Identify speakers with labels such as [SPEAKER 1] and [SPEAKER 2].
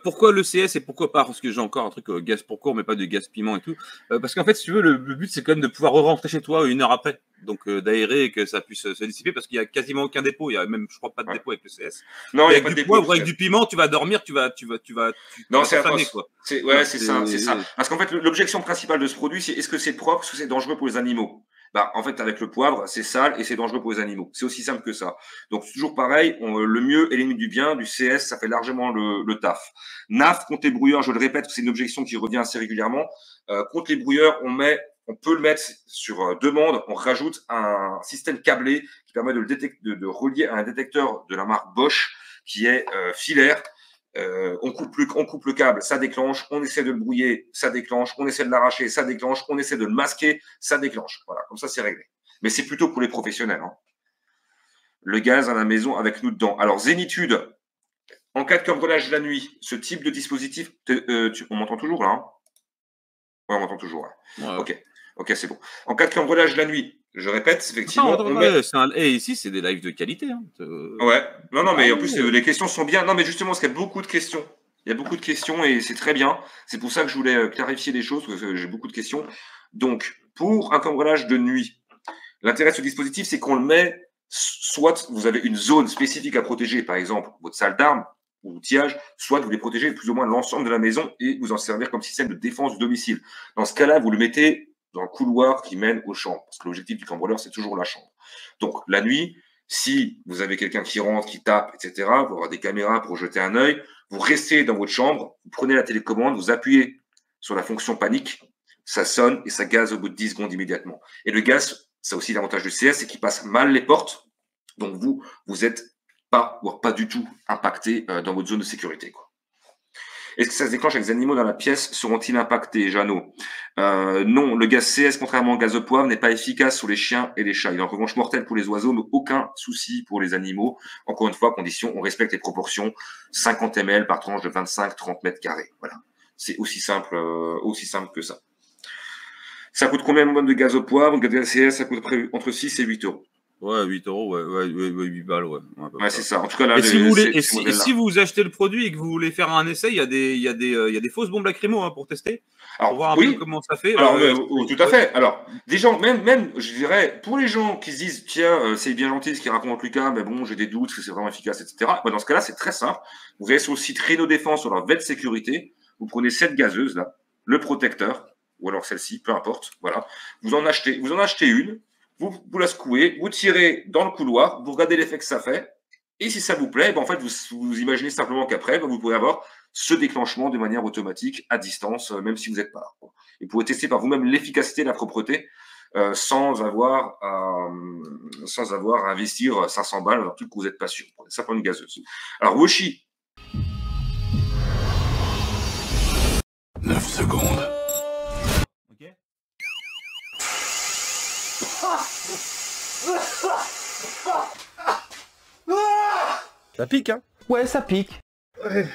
[SPEAKER 1] Pourquoi le CS et pourquoi pas? Parce que j'ai encore un truc gaz pour court, mais pas de gaz piment et tout. Parce qu'en fait, si tu veux, le but c'est quand même de pouvoir rentrer chez toi 1 heure après. Donc d'aérer et que ça puisse se dissiper parce qu'il y a quasiment aucun dépôt. Il y a même, je crois, pas de
[SPEAKER 2] Ouais.
[SPEAKER 1] dépôt avec le CS.
[SPEAKER 2] Non,
[SPEAKER 1] Et
[SPEAKER 2] il n'y a
[SPEAKER 1] avec
[SPEAKER 2] pas de
[SPEAKER 1] du
[SPEAKER 2] dépôt avec
[SPEAKER 1] poivre,
[SPEAKER 2] le
[SPEAKER 1] avec
[SPEAKER 2] CS.
[SPEAKER 1] du piment, tu vas dormir, tu
[SPEAKER 2] Non,
[SPEAKER 1] vas
[SPEAKER 2] c'est
[SPEAKER 1] t'affamer,
[SPEAKER 2] atroce.
[SPEAKER 1] quoi.
[SPEAKER 2] Ouais,
[SPEAKER 1] Voilà,
[SPEAKER 2] c'est ça, c'est ça.
[SPEAKER 1] c'est
[SPEAKER 2] Parce qu'en fait, l'objection principale de ce produit, c'est est-ce que c'est propre, est-ce que c'est dangereux pour les animaux? Bah, en fait, avec le poivre, c'est sale et c'est dangereux pour les animaux. C'est aussi simple que ça. Donc, c'est toujours pareil, le mieux est l'ennemi du bien. Du CS, ça fait largement le taf. NAF contre les brouilleurs, je le répète, c'est une objection qui revient assez régulièrement. Contre les brouilleurs, on peut le mettre sur demande. On rajoute un système câblé qui permet de relier à un détecteur de la marque Bosch qui est filaire. On coupe le câble, ça déclenche, on essaie de le brouiller, ça déclenche, on essaie de l'arracher, ça déclenche, on essaie de le masquer, ça déclenche. Voilà, comme ça c'est réglé. Mais c'est plutôt pour les professionnels. Hein. Le gaz à la maison avec nous dedans. Alors zénitude, en cas de cambriolage la nuit, ce type de dispositif, on m'entend toujours là hein? Ouais, on m'entend toujours. Hein.
[SPEAKER 1] ouais.
[SPEAKER 2] Ok, c'est bon. En cas de cambriolage la nuit, je répète, effectivement,
[SPEAKER 1] Attends,
[SPEAKER 2] on met.
[SPEAKER 1] ici, c'est des lives de qualité. Hein.
[SPEAKER 2] Ouais. Non, mais
[SPEAKER 1] Ah,
[SPEAKER 2] en plus, les questions sont bien. Non, mais justement, parce qu'il y a beaucoup de questions. Il y a beaucoup de questions et c'est très bien. C'est pour ça que je voulais clarifier les choses, parce que j'ai beaucoup de questions. Donc, pour un cambriolage de nuit, l'intérêt de ce dispositif, c'est qu'on le met, soit vous avez une zone spécifique à protéger, par exemple, votre salle d'armes ou outillage, soit vous voulez protéger plus ou moins l'ensemble de la maison et vous en servir comme système de défense du domicile. Dans ce cas-là, vous le mettez dans le couloir qui mène aux chambres, parce que l'objectif du cambrioleur, c'est toujours la chambre. Donc, la nuit, si vous avez quelqu'un qui rentre, qui tape, etc., vous aurez des caméras pour jeter un œil, vous restez dans votre chambre, vous prenez la télécommande, vous appuyez sur la fonction panique, ça sonne et ça gaze au bout de 10 secondes immédiatement. Et le gaz, ça aussi l'avantage du CS, c'est qu'il passe mal les portes, donc vous êtes pas, voire pas du tout impacté dans votre zone de sécurité. Quoi. Est-ce que ça se déclenche avec les animaux dans la pièce? Seront-ils impactés, Jeannot? Non, le gaz CS, contrairement au gaz de poivre, n'est pas efficace sur les chiens et les chats. Il est en revanche mortel pour les oiseaux, mais aucun souci pour les animaux. Encore une fois, condition, on respecte les proportions. 50 ml par tranche de 25-30 mètres carrés. Voilà. C'est aussi simple que ça. Ça coûte combien de gaz au poivre? Le gaz CS, ça coûte entre 6 et 8 euros.
[SPEAKER 1] Ouais, 8 euros, ouais, 8 balles, ouais.
[SPEAKER 2] Ouais, c'est ça. En tout cas, là,
[SPEAKER 1] et si vous achetez le produit et que vous voulez faire un essai, il y a des fausses bombes lacrymo pour tester.
[SPEAKER 2] Alors,
[SPEAKER 1] pour voir un peu comment ça fait.
[SPEAKER 2] Alors, tout à fait. Alors, des gens, même, je dirais, pour les gens qui se disent, tiens, c'est bien gentil ce qu'il raconte Lucas, mais bon, j'ai des doutes, que c'est vraiment efficace, etc. Bah, dans ce cas-là, c'est très simple. Vous allez sur le site Renault Défense, sur leur veste sécurité, vous prenez cette gazeuse, là, le protecteur, ou alors celle-ci, peu importe, voilà. Vous en achetez une, vous la secouez, vous tirez dans le couloir, vous regardez l'effet que ça fait, et si ça vous plaît, ben en fait, vous imaginez simplement qu'après, ben vous pouvez avoir ce déclenchement de manière automatique à distance, même si vous n'êtes pas là. Et vous pouvez tester par vous-même l'efficacité et la propreté sans avoir à investir 500 balles dans un truc que vous n'êtes pas sûr. Ça prend une gazeuse. Alors, Woshi.
[SPEAKER 3] 9 secondes.
[SPEAKER 1] Ok.
[SPEAKER 4] Ça pique, hein?
[SPEAKER 5] Ouais, ça pique.
[SPEAKER 4] Ouais.